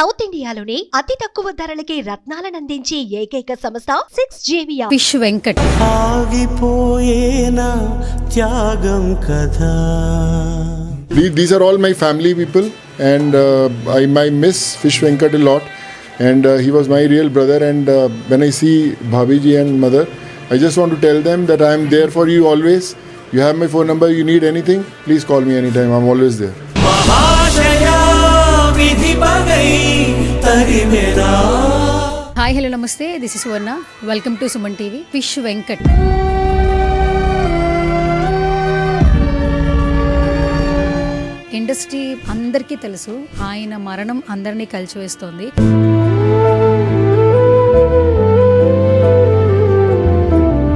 South ఇండియాలోని అతి తక్కువ ధరలకి రత్నాలను అందించే ఏకైక సంస్థ 6JVR. ఫిష్ వెంకట్. ఆగిపోయేనా త్యాగం కదా. These are all my family people, and I miss Fish Venkat a lot, and he was my real brother. And when I see Bhabiji and mother, I just want to tell them that I am there for you always. You have my phone number. You need anything, please call me anytime. I'm always there. Hi hello నమస్తే, this is Suvarna. Welcome to Suman TV. Fish Venkat industry అందరికీ తెలుసు. ఆయన మరణం అందరినీ కలిచివేస్తోంది.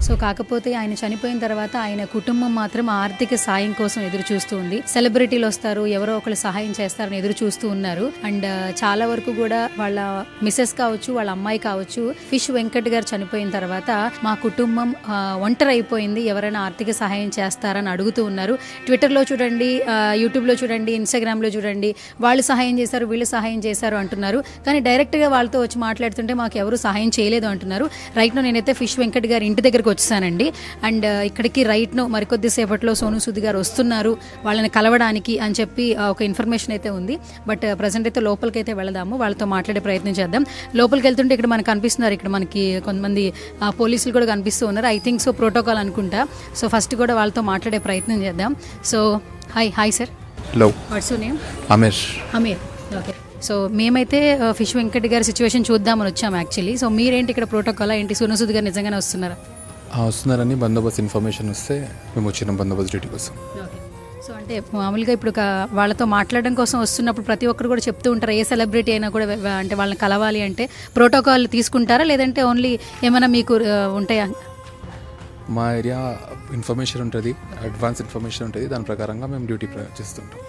So కాకపోతే ఆయన చనిపోయిన తర్వాత ఆయన కుటుంబం మాత్రం ఆర్థిక సాయం కోసం ఎదురు చూస్తూ ఉంది. సెలబ్రిటీలు వస్తారు, ఎవరో ఒకరు సహాయం చేస్తారని ఎదురు చూస్తూ ఉన్నారు. అండ్ చాలా వరకు కూడా వాళ్ళ మిసెస్ కావచ్చు, వాళ్ళ అమ్మాయి కావచ్చు, ఫిష్ వెంకట్ గారు చనిపోయిన తర్వాత మా కుటుంబం ఒంటరి అయిపోయింది, ఎవరైనా ఆర్థిక సహాయం చేస్తారని అడుగుతూ ఉన్నారు. ట్విట్టర్లో చూడండి, యూట్యూబ్లో చూడండి, ఇన్స్టాగ్రామ్లో చూడండి, వాళ్ళు సహాయం చేశారు, వీళ్ళు సహాయం చేశారు అంటున్నారు. కానీ డైరెక్ట్గా వాళ్ళతో వచ్చి మాట్లాడుతుంటే మాకు ఎవరు సహాయం చేయలేదు అంటున్నారు. రైట్నో నేనైతే ఫిష్ వెంకట్ గారి ఇంటి దగ్గరకు వచ్చానండి. అండ్ ఇక్కడికి రైట్నో మరికొద్ది సేపట్లో సోను సూద్ గారు వస్తున్నారు వాళ్ళని కలవడానికి అని చెప్పి ఒక ఇన్ఫర్మేషన్ అయితే ఉంది. బట్ ప్రజెంట్ అయితే లోపలికి అయితే వెళదాము, వాళ్ళతో మాట్లాడే ప్రయత్నం చేద్దాం. లోపలికి వెళ్తుంటే ఇక్కడ మనకు కనిపిస్తున్నారు, ఇక్కడ మనకి కొంతమంది పోలీసులు కూడా కనిపిస్తూ ఉన్నారు. ఐ థింక్ సో ప్రోటోకాల్ అనుకుంటా. సో ఫస్ట్ కూడా వాళ్ళతో మాట్లాడే ప్రయత్నం చేద్దాం. So hi sir. Hello. What's your name? Aamir. Okay. So మేమైతే ఫిష్ వెంకట్ గారి సిచ్యువేషన్ చూద్దామని వచ్చాము యాక్చువల్లీ. సో మీరేంటి ఇక్కడ ప్రోటోకాల్ ఏంటి? సోను సూద్ గారు నిజంగానే వస్తున్నారా? వస్తున్నారని బందోబస్తు ఇన్ఫర్మేషన్ వస్తే మేము వచ్చిన బందోబస్తు డ్యూటీ కోసం. ఓకే. సో అంటే మామూలుగా ఇప్పుడు వాళ్ళతో మాట్లాడడం కోసం వస్తున్నప్పుడు ప్రతి ఒక్కరు కూడా చెప్తూ ఉంటారు, ఏ సెలబ్రిటీ అయినా కూడా అంటే వాళ్ళని కలవాలి అంటే ప్రోటోకాల్ తీసుకుంటారా, లేదంటే ఓన్లీ ఏమైనా మీకు ఉంటాయా? మా ఏరియా ఇన్ఫర్మేషన్ ఉంటుంది, అడ్వాన్స్ ఇన్ఫర్మేషన్ ఉంటుంది, దాని ప్రకారంగా మేము డ్యూటీ చేస్తుంటాం.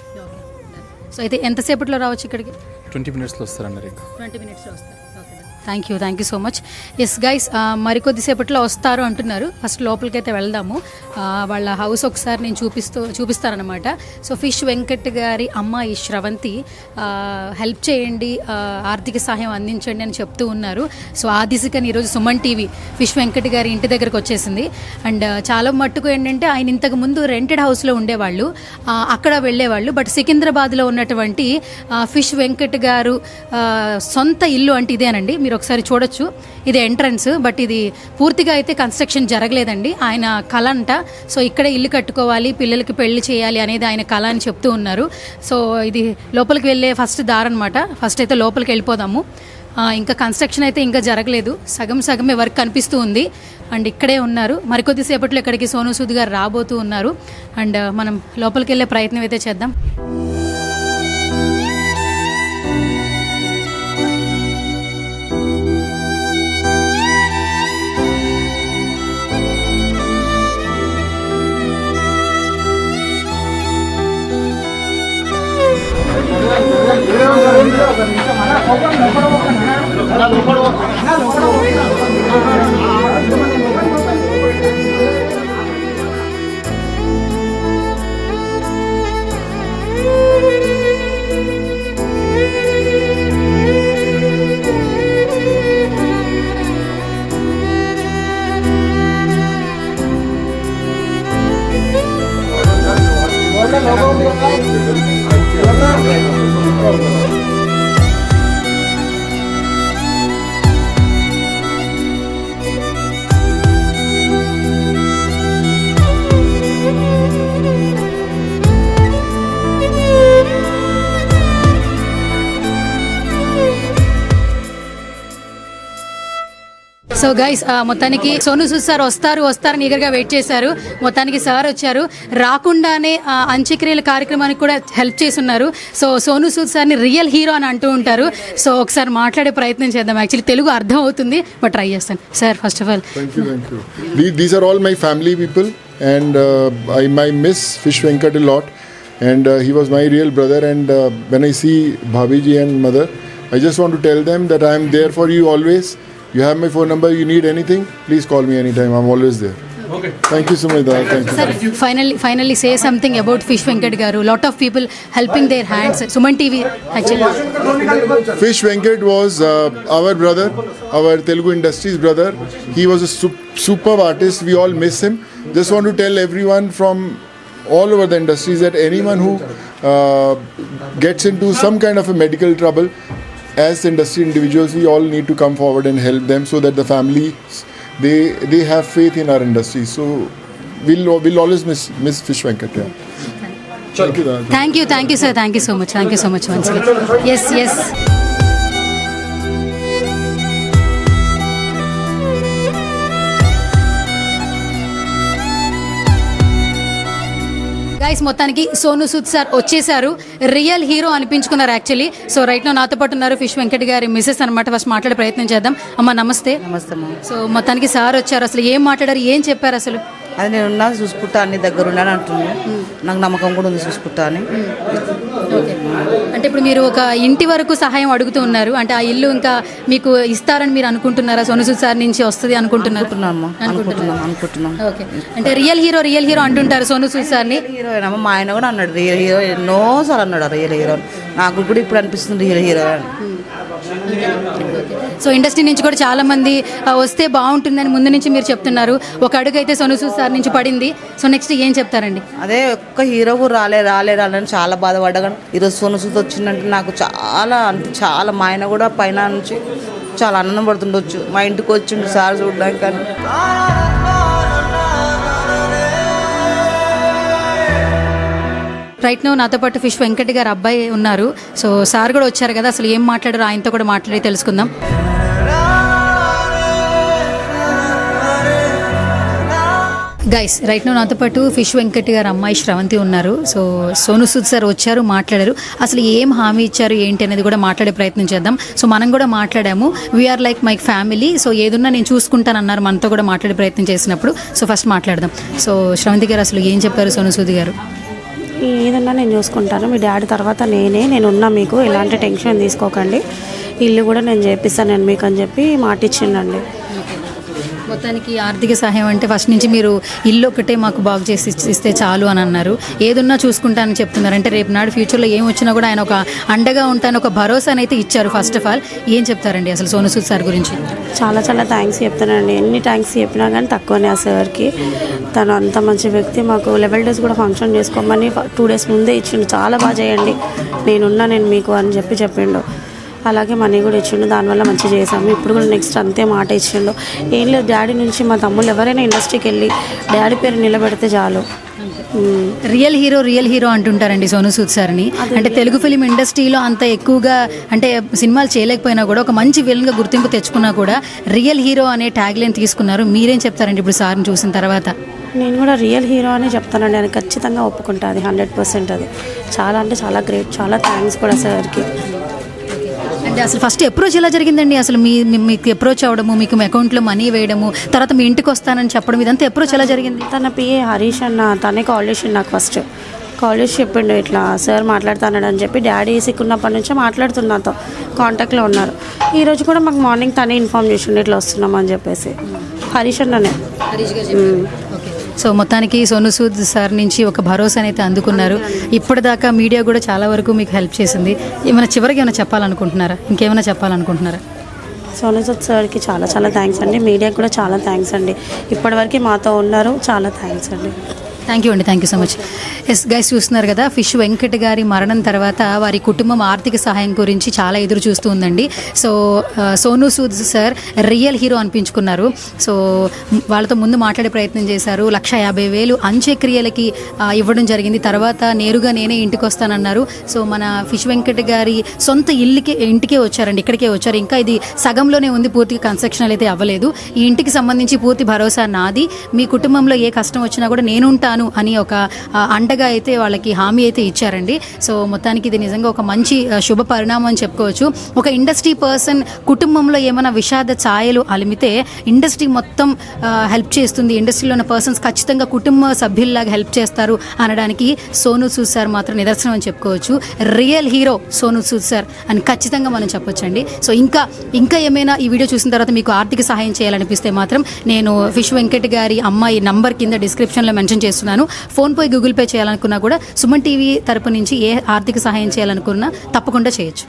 సో అయితే ఎంతసేపట్లో రావచ్చు ఇక్కడికి? 20 minutesలో వస్తారన్నారు. ఇంకా 20 minutesలో వస్తారు. Thank you so much. Yes guys, మరికొద్దిసేపట్లో వస్తారు అంటున్నారు. ఫస్ట్ లోపలికైతే వెళ్దాము. వాళ్ళ హౌస్ ఒకసారి నేను చూపిస్తారనమాట. సో ఫిష్ వెంకట్ గారి అమ్మాయి శ్రవంతి హెల్ప్ చేయండి, ఆర్థిక సహాయం అందించండి అని చెప్తూ ఉన్నారు. సో ఆ దిశకని ఈరోజు సుమన్ టీవీ ఫిష్ వెంకట్ గారి ఇంటి దగ్గరకు వచ్చేసింది. అండ్ చాలా మట్టుకు ఏంటంటే ఆయన ఇంతకు ముందు రెంటెడ్ హౌస్లో ఉండేవాళ్ళు, అక్కడ వెళ్ళేవాళ్ళు. బట్ సికింద్రాబాద్లో ఉన్నటువంటి ఫిష్ వెంకట్ గారు సొంత ఇల్లు అంటే ఇదేనండి, మీరు ఒకసారి చూడొచ్చు. ఇది ఎంట్రన్స్, బట్ ఇది పూర్తిగా అయితే కన్స్ట్రక్షన్ జరగలేదండి. ఆయన కళ అంట. సో ఇక్కడే ఇల్లు కట్టుకోవాలి, పిల్లలకి పెళ్లి చేయాలి అనేది ఆయన కళ అని చెప్తూ ఉన్నారు. సో ఇది లోపలికి వెళ్ళే ఫస్ట్ దారి అనమాట. ఫస్ట్ అయితే లోపలికి వెళ్ళిపోదాము. ఇంకా కన్స్ట్రక్షన్ అయితే ఇంకా జరగలేదు, సగమే వర్క్ కనిపిస్తూ ఉంది. అండ్ ఇక్కడే ఉన్నారు. మరికొద్దిసేపట్లో ఇక్కడికి సోను సూద్ గారు రాబోతూ ఉన్నారు. అండ్ మనం లోపలికి వెళ్ళే ప్రయత్నం అయితే చేద్దాం. సో గైస్, మొత్తానికి సోను సూద్ సార్ వస్తారని ఈగర్గా వెయిట్ చేశారు. మొత్తానికి సార్ వచ్చారు. రాకుండానే అంత్యక్రియల కార్యక్రమానికి కూడా హెల్ప్ చేస్తున్నారు. సో సోను సూద్ సార్ని రియల్ హీరో అని అంటూ ఉంటారు. సో ఒకసారి మాట్లాడే ప్రయత్నం చేద్దాం. యాక్చువల్లీ తెలుగు అర్థం అవుతుంది, బట్ ట్రై చేస్తాను. Sir first of all Thank you. These are all my family people, and I miss Fish Venkat a lot, and he was my real brother. And when I see Bhabiji and mother, I just want to tell them that I am there for you always. You have my phone number. You need anything, please call me anytime. I'm always there. Thank you so much, Dada. Thank you. Sir, finally say something about Fish Venkat garu. Lot of people helping their hands. Suman TV actually. Fish Venkat was our brother, our Telugu industry's brother. He was a superb artist. We all miss him. Just want to tell everyone from all over the industries that anyone who gets into some kind of a medical trouble, as industry individuals, we all need to come forward and help them so that the families, they have faith in our industry. So we'll always miss Fish Venkat. Yeah. Thank you, Dada. Thank you, sir. Thank you so much once again. Yes. Guys మొత్తానికి Sonu Sood sir వచ్చేసారు, real hero అనిపించుకున్నారు actually. So right నాతో పాటు ఉన్నారు fish Venkat గారి Mrs అనమాట. First మాట్లాడే ప్రయత్నం చేద్దాం. అమ్మ నమస్తే. నమస్తే అమ్మ. సో మొత్తానికి సార్ వచ్చారు, అసలు ఏం మాట్లాడారు, ఏం చెప్పారు అసలు? అది నేను ఉన్నా చూసుకుంటా, అన్ని దగ్గర ఉన్నాను అంటున్నాను. నాకు నమ్మకం కూడా ఉంది చూసుకుంటా అని. అంటే ఇప్పుడు మీరు ఒక ఇంటి వరకు సహాయం అడుగుతూ ఉన్నారు, అంటే ఆ ఇల్లు ఇంకా మీకు ఇస్తారని మీరు అనుకుంటున్నారా? సోను సూద్ సార్ నుంచి వస్తుంది అనుకుంటున్నారు? అనుకుంటున్నాం. ఓకే, అంటే రియల్ హీరో అంటుంటారు సోను సూద్ సార్ని. హీరో ఏమో మా ఆయన కూడా అన్నాడు రియల్ హీరో, ఎన్నోసార్లు అన్నాడు రియల్ హీరో. నాకు కూడా ఇప్పుడు అనిపిస్తుంది రియల్ హీరో అని. సో ఇండస్ట్రీ నుంచి కూడా చాలా మంది వస్తే బాగుంటుందని ముందు నుంచి మీరు చెప్తున్నారు. ఒక అడుగు అయితే సోను సూద్ సార్ నుంచి పడింది. సో నెక్స్ట్ ఏం చెప్తారండి? అదే ఒక్క హీరో కూడా రాలేదని చాలా బాధపడ్డా. కానీ ఈరోజు సోను సూద్ వచ్చిందంటే నాకు చాలా మా ఆయన కూడా పైన నుంచి చాలా ఆనందం పడుతుండొచ్చు. మా ఇంటికి వచ్చిండు సార్ చూడడానికి. కానీ రైట్ నో నాతో పాటు ఫిష్ వెంకట్ గారు అబ్బాయి ఉన్నారు. సో సార్ కూడా వచ్చారు కదా, అసలు ఏం మాట్లాడారు ఆయనతో కూడా మాట్లాడి తెలుసుకుందాం. గైస్ రైట్ నో నాతో పాటు ఫిష్ వెంకట్ గారు అమ్మాయి శ్రవంతి ఉన్నారు. సో సోను సూద్ సార్ వచ్చారు, మాట్లాడారు. అసలు ఏం హామీ ఇచ్చారు ఏంటి అనేది కూడా మాట్లాడే ప్రయత్నం చేద్దాం. సో మనం కూడా మాట్లాడాము, we are like my family, so ఏదున్నా నేను చూసుకుంటానన్నారు మనతో కూడా మాట్లాడే ప్రయత్నం చేసినప్పుడు. సో ఫస్ట్ మాట్లాడదాం. సో శ్రవంతి గారు అసలు ఏం చెప్పారు సోను సూద్ గారు? ఏదన్నా నేను చూసుకుంటాను, మీ డాడీ తర్వాత నేనున్నా, మీకు ఎలాంటి టెన్షన్ తీసుకోకండి, ఇల్లు కూడా నేను చేపిస్తాను నేను మీకు అని చెప్పి మాట ఇచ్చిండండి. మొత్తానికి ఆర్థిక సహాయం అంటే ఫస్ట్ నుంచి మీరు ఇల్లు ఒకటే మాకు బాగు చేసి ఇస్తే చాలు అని అన్నారు. ఏదున్నా చూసుకుంటానని చెప్తున్నారు. అంటే రేపు నాడు ఫ్యూచర్లో ఏం వచ్చినా కూడా ఆయన ఒక అండగా ఉంటాను ఒక భరోసాని అయితే ఇచ్చారు. ఫస్ట్ ఆఫ్ ఆల్ ఏం చెప్తారండి అసలు సోను సూద్ సార్ గురించి? చాలా థ్యాంక్స్ చెప్తానండి. ఎన్ని థ్యాంక్స్ చెప్పినా కానీ తక్కువనే ఆ సార్కి. తను అంత మంచి వ్యక్తి. మాకు 11 days కూడా ఫంక్షన్ చేసుకోమని 2 days ముందే ఇచ్చిండు. చాలా బాగా చేయండి, నేను మీకు అని చెప్పిండు. అలాగే మనీ కూడా ఇచ్చిండు, దానివల్ల మంచిగా చేసాము. ఇప్పుడు కూడా నెక్స్ట్ అంతే మాట ఇచ్చిండు. ఏం లేదు, డాడీ నుంచి మా తమ్ముళ్ళు ఎవరైనా ఇండస్ట్రీకి వెళ్ళి డాడీ పేరు నిలబెడితే చాలు. రియల్ హీరో అంటుంటారండి సోను సూద్ సార్ని. అంటే తెలుగు ఫిలిం ఇండస్ట్రీలో అంత ఎక్కువగా అంటే సినిమాలు చేయలేకపోయినా కూడా ఒక మంచి విలన్గా గుర్తింపు తెచ్చుకున్నా కూడా రియల్ హీరో అనే ట్యాగ్ లైన్ తీసుకున్నారు. మీరేం చెప్తారండి ఇప్పుడు సార్ని చూసిన తర్వాత? నేను కూడా రియల్ హీరో అని చెప్తానండి. ఆయన ఖచ్చితంగా ఒప్పుకుంటా, అది 100%. అది చాలా గ్రేట్. చాలా థ్యాంక్స్ కూడా సార్కి. అంటే అసలు ఫస్ట్ అప్రోచ్ ఎలా జరిగిందండి? అసలు మీకు అప్రోచ్ అవ్వడము, మీకు మీ అకౌంట్లో మనీ వేయడము, తర్వాత మీ ఇంటికి వస్తానని చెప్పడం, ఇదంతా అప్రోచ్ ఎలా జరిగింది? తన పిఏ హరీష్ అన్న తనే కాల్ చేసిండు నాకు. ఫస్ట్ కాల్ చేసి చెప్పిండు ఇట్లా సార్ మాట్లాడుతున్నాడు అని చెప్పి. డాడీ సిక్ ఉన్నప్పటి నుంచే మాట్లాడుతున్న నాతో కాంటాక్ట్లో ఉన్నారు. ఈరోజు కూడా మాకు మార్నింగ్ తనే ఇన్ఫామ్ చేసిండు ఇట్లా వస్తున్నామని చెప్పేసి. హరీష్ అన్ననే. సో మొత్తానికి సోను సూద్ సార్ నుంచి ఒక భరోసాని అయితే అందుకున్నారు. ఇప్పటిదాకా మీడియా కూడా చాలా వరకు మీకు హెల్ప్ చేసింది. చివరికి ఏమైనా చెప్పాలనుకుంటున్నారా? ఇంకేమైనా చెప్పాలనుకుంటున్నారా? సోను సూద్ సార్కి చాలా థ్యాంక్స్ అండి. మీడియాకి కూడా చాలా థ్యాంక్స్ అండి. ఇప్పటివరకు మాతో ఉన్నారు. చాలా థ్యాంక్స్ అండి. Thank you so much. Yes guys, చూస్తున్నారు కదా, ఫిష్ వెంకట్ గారి మరణం తర్వాత వారి కుటుంబం ఆర్థిక సహాయం గురించి చాలా ఎదురు చూస్తూ ఉందండి. So Sonu Sood sir real hero అనిపించుకున్నారు. సో వాళ్ళతో ముందు మాట్లాడే ప్రయత్నం చేశారు. 150,000 అంత్యక్రియలకి ఇవ్వడం జరిగింది. తర్వాత నేరుగా నేనే ఇంటికి వస్తానన్నారు. సో మన ఫిష్ వెంకట్ గారి సొంత ఇంటికే వచ్చారండి, ఇక్కడికే వచ్చారు. ఇంకా ఇది సగంలోనే ఉంది, పూర్తిగా కన్స్ట్రక్షన్ అయితే అవ్వలేదు. ఈ ఇంటికి సంబంధించి పూర్తి భరోసా నాది. మీ కుటుంబంలో ఏ కష్టం వచ్చినా కూడా నేనుంటాను అని ఒక అండగా అయితే వాళ్ళకి హామీ అయితే ఇచ్చారండి. సో మొత్తానికి ఇది నిజంగా ఒక మంచి శుభ పరిణామం అని చెప్పుకోవచ్చు. ఒక ఇండస్ట్రీ పర్సన్ కుటుంబంలో ఏమైనా విషాద ఛాయలు అలిమితే ఇండస్ట్రీ మొత్తం హెల్ప్ చేస్తుంది, ఇండస్ట్రీలో ఉన్న పర్సన్స్ ఖచ్చితంగా కుటుంబ సభ్యుల్లాగా హెల్ప్ చేస్తారు అనడానికి సోనూ సూద్ సార్ మాత్రం నిదర్శనం అని చెప్పుకోవచ్చు. Real hero Sonu Sood sir అని ఖచ్చితంగా మనం చెప్పొచ్చండి. సో ఇంకా ఏమైనా ఈ వీడియో చూసిన తర్వాత మీకు ఆర్థిక సహాయం చేయాలనిపిస్తే మాత్రం నేను ఫిష్ వెంకట్ గారి అమ్మాయి నంబర్ కింద డిస్క్రిప్షన్లో మెన్షన్ చేస్తున్నాను. ఫోన్పే గూగుల్ పే చేయాలనుకున్నా కూడా సుమన్ టీవీ తరపు నుంచి ఏ ఆర్థిక సహాయం చేయాలనుకున్నా తప్పకుండా చేయొచ్చు.